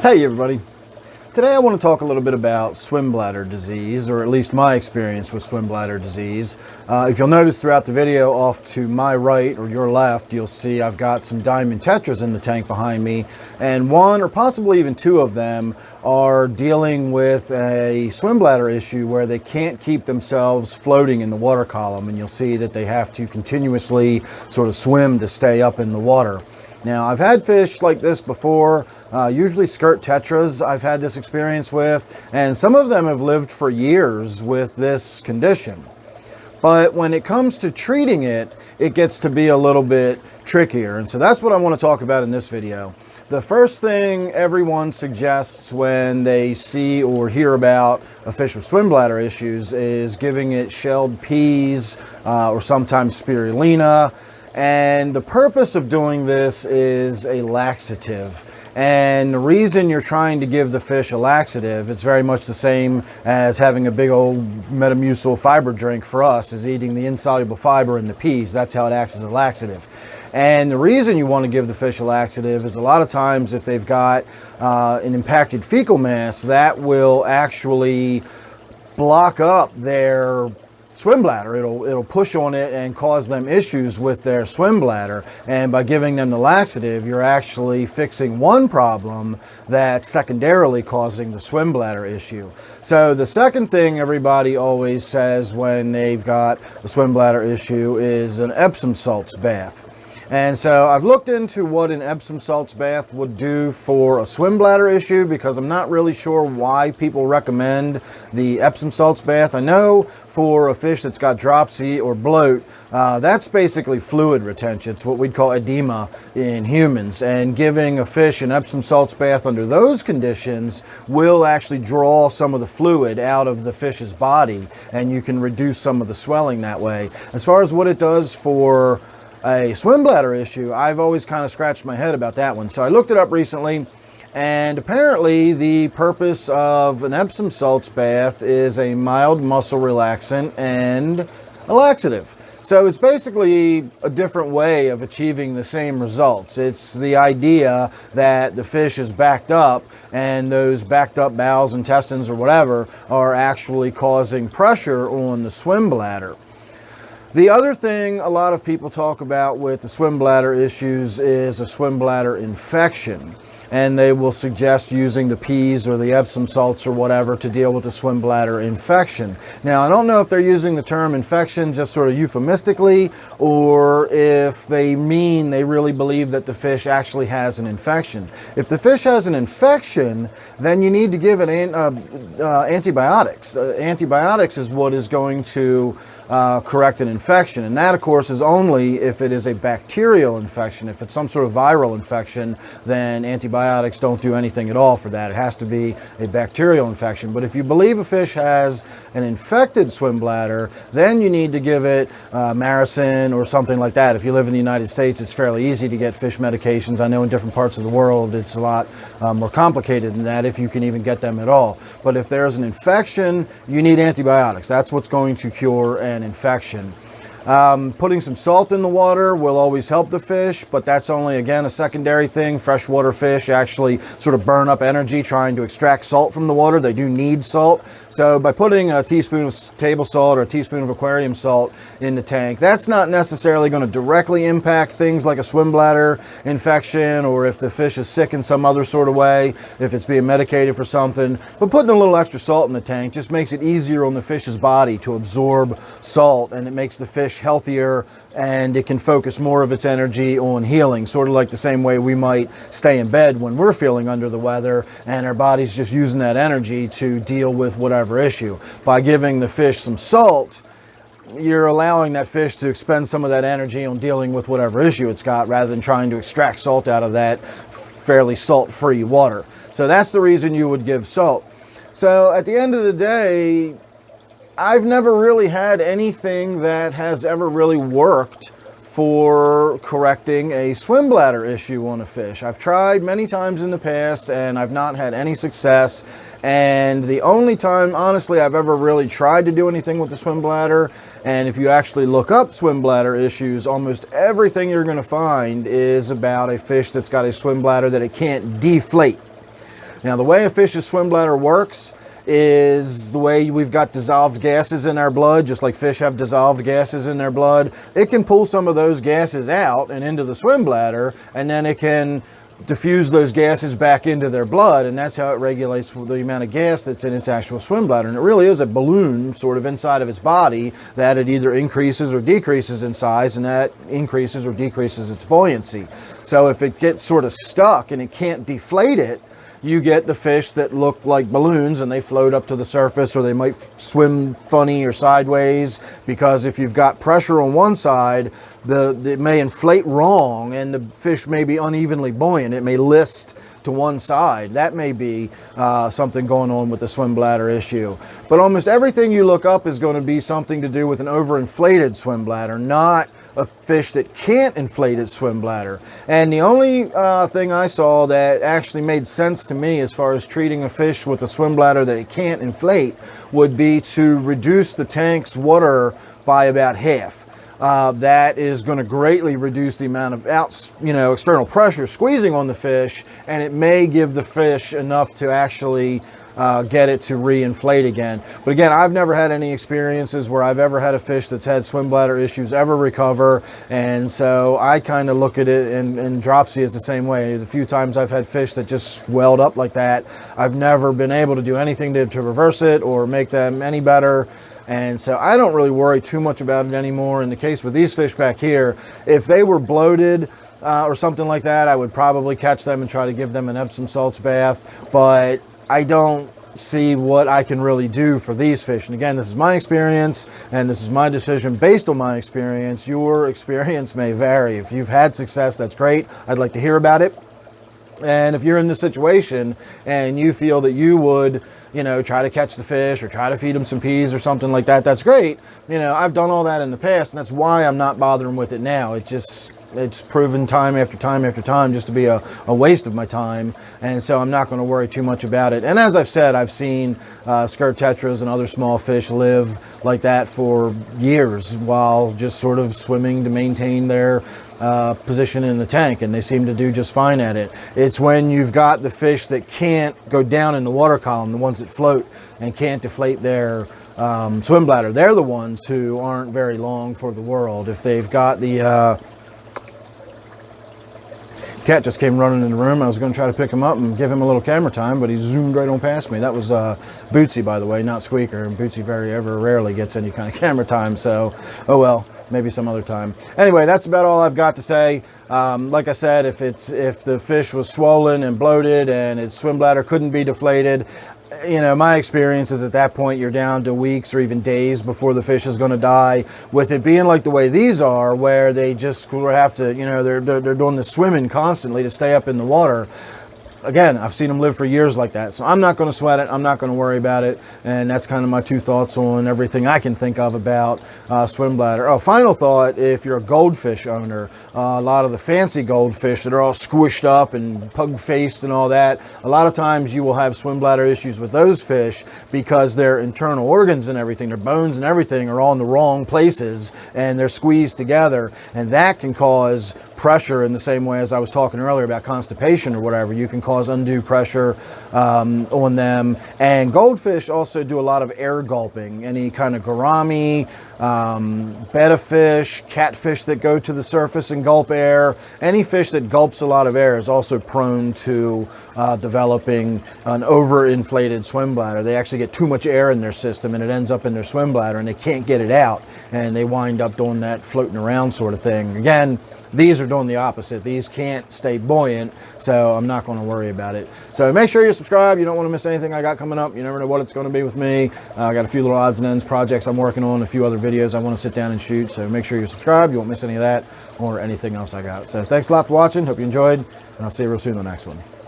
Hey everybody. Today I want to talk a little bit about swim bladder disease, or at least my experience with swim bladder disease. If you'll notice throughout the video, off to my right or your left, you'll see I've got some diamond tetras in the tank behind me, and one or possibly even two of them are dealing with a swim bladder issue where they can't keep themselves floating in the water column, and you'll see that they have to continuously sort of swim to stay up in the water. Now, I've had fish like this before, usually skirt tetras I've had this experience with, and some of them have lived for years with this condition. But when it comes to treating it, it gets to be a little bit trickier, and so that's what I want to talk about in this video. The first thing everyone suggests when they see or hear about a fish with swim bladder issues is giving it shelled peas or sometimes spirulina. And the purpose of doing this is a laxative. And the reason you're trying to give the fish a laxative, it's very much the same as having a big old Metamucil fiber drink for us, is eating the insoluble fiber in the peas. That's how it acts as a laxative. And the reason you want to give the fish a laxative is a lot of times if they've got an impacted fecal mass, that will actually block up their swim bladder. It'll push on it and cause them issues with their swim bladder, and by giving them the laxative, you're actually fixing one problem that's secondarily causing the swim bladder issue. So the second thing everybody always says when they've got a swim bladder issue is an Epsom salts bath. And so I've looked into what an Epsom salts bath would do for a swim bladder issue, because I'm not really sure why people recommend the Epsom salts bath. I know for a fish that's got dropsy or bloat, that's basically fluid retention. It's what we'd call edema in humans, and giving a fish an Epsom salts bath under those conditions will actually draw some of the fluid out of the fish's body, and you can reduce some of the swelling that way. As far as what it does for a swim bladder issue, I've always kind of scratched my head about that one. So I looked it up recently, and apparently the purpose of an Epsom salts bath is a mild muscle relaxant and a laxative. So it's basically a different way of achieving the same results. It's the idea that the fish is backed up, and those backed up bowels, intestines, or whatever are actually causing pressure on the swim bladder. The other thing a lot of people talk about with the swim bladder issues is a swim bladder infection, and they will suggest using the peas or the Epsom salts or whatever to deal with the swim bladder infection. Now, I don't know if they're using the term infection just sort of euphemistically, or if they mean they really believe that the fish actually has an infection. If the fish has an infection, then you need to give it antibiotics. Antibiotics is what is going to correct an infection, and that of course is only if it is a bacterial infection. If it's some sort of viral infection, then antibiotics don't do anything at all for that. It has to be a bacterial infection. But if you believe a fish has an infected swim bladder, then you need to give it Maricin or something like that. If you live in the United States, it's fairly easy to get fish medications. I know in different parts of the world it's a lot more complicated than that, if you can even get them at all. But if there's an infection, you need antibiotics. That's what's going to cure an infection. Putting some salt in the water will always help the fish, but that's only, again, a secondary thing. Freshwater fish actually sort of burn up energy trying to extract salt from the water. They do need salt. So by putting a teaspoon of table salt or a teaspoon of aquarium salt in the tank, that's not necessarily going to directly impact things like a swim bladder infection, or if the fish is sick in some other sort of way, if it's being medicated for something. But putting a little extra salt in the tank just makes it easier on the fish's body to absorb salt, and it makes the fish healthier, and it can focus more of its energy on healing, sort of like the same way we might stay in bed when we're feeling under the weather and our body's just using that energy to deal with whatever issue. By giving the fish some salt, you're allowing that fish to expend some of that energy on dealing with whatever issue it's got, rather than trying to extract salt out of that fairly salt-free water. So that's the reason you would give salt. So at the end of the day, I've never really had anything that has ever really worked for correcting a swim bladder issue on a fish. I've tried many times in the past, and I've not had any success. And the only time, honestly, I've ever really tried to do anything with the swim bladder, and if you actually look up swim bladder issues, almost everything you're going to find is about a fish that's got a swim bladder that it can't deflate. Now, the way a fish's swim bladder works is the way we've got dissolved gases in our blood, just like fish have dissolved gases in their blood. It can pull some of those gases out and into the swim bladder, and then it can diffuse those gases back into their blood, and that's how it regulates the amount of gas that's in its actual swim bladder. And it really is a balloon sort of inside of its body that it either increases or decreases in size, and that increases or decreases its buoyancy. So if it gets sort of stuck and it can't deflate it, you get the fish that look like balloons and they float up to the surface, or they might swim funny or sideways, because if you've got pressure on one side, it may inflate wrong and the fish may be unevenly buoyant. It may list to one side. That may be something going on with the swim bladder issue. But almost everything you look up is going to be something to do with an overinflated swim bladder, not a fish that can't inflate its swim bladder. And the only thing I saw that actually made sense to me as far as treating a fish with a swim bladder that it can't inflate would be to reduce the tank's water by about half. That is going to greatly reduce the amount of external pressure squeezing on the fish, and it may give the fish enough to actually get it to re-inflate again. But again, I've never had any experiences where I've ever had a fish that's had swim bladder issues ever recover, and so I kind of look at it, and dropsy is the same way. The few times I've had fish that just swelled up like that, I've never been able to do anything to reverse it or make them any better. And so I don't really worry too much about it anymore. In the case with these fish back here, if they were bloated or something like that, I would probably catch them and try to give them an Epsom salts bath. But I don't see what I can really do for these fish. And again, this is my experience, and this is my decision based on my experience. Your experience may vary. If you've had success, that's great. I'd like to hear about it. And if you're in this situation and you feel that you would, try to catch the fish or try to feed them some peas or something like that, that's great. I've done all that in the past, and that's why I'm not bothering with it now. It's proven time after time after time just to be a waste of my time, and so I'm not going to worry too much about it. And as I've said, I've seen skirt tetras and other small fish live like that for years while just sort of swimming to maintain their position in the tank, and they seem to do just fine at it. It's when you've got the fish that can't go down in the water column, the ones that float and can't deflate their swim bladder, they're the ones who aren't very long for the world. If they've got the cat just came running in the room. I was going to try to pick him up and give him a little camera time, but he zoomed right on past me. That was Bootsy, by the way, not Squeaker. And Bootsy rarely gets any kind of camera time, so oh well, maybe some other time. Anyway, that's about all I've got to say. Like I said, if the fish was swollen and bloated and its swim bladder couldn't be deflated, my experience is at that point you're down to weeks or even days before the fish is going to die. With it being like the way these are, where they just have to, they're doing the swimming constantly to stay up in the water. Again, I've seen them live for years like that, so I'm not going to sweat it. I'm not going to worry about it, and that's kind of my two thoughts on everything I can think of about swim bladder. Oh, final thought, if you're a goldfish owner, a lot of the fancy goldfish that are all squished up and pug-faced and all that, a lot of times you will have swim bladder issues with those fish because their internal organs and everything, their bones and everything are all in the wrong places, and they're squeezed together, and that can cause pressure in the same way as I was talking earlier about constipation or whatever. You can cause undue pressure on them. And goldfish also do a lot of air gulping. Any kind of gourami, betta fish, catfish that go to the surface and gulp air, any fish that gulps a lot of air is also prone to developing an overinflated swim bladder. They actually get too much air in their system and it ends up in their swim bladder and they can't get it out, and they wind up doing that floating around sort of thing. Again, these are doing the opposite. These can't stay buoyant, so I'm not going to worry about it. So make sure you subscribe. You don't want to miss anything I got coming up. You never know what it's going to be with me. I got a few little odds and ends projects I'm working on, a few other videos I want to sit down and shoot. So make sure you subscribe. You won't miss any of that or anything else I got. So thanks a lot for watching. Hope you enjoyed, and I'll see you real soon in the next one.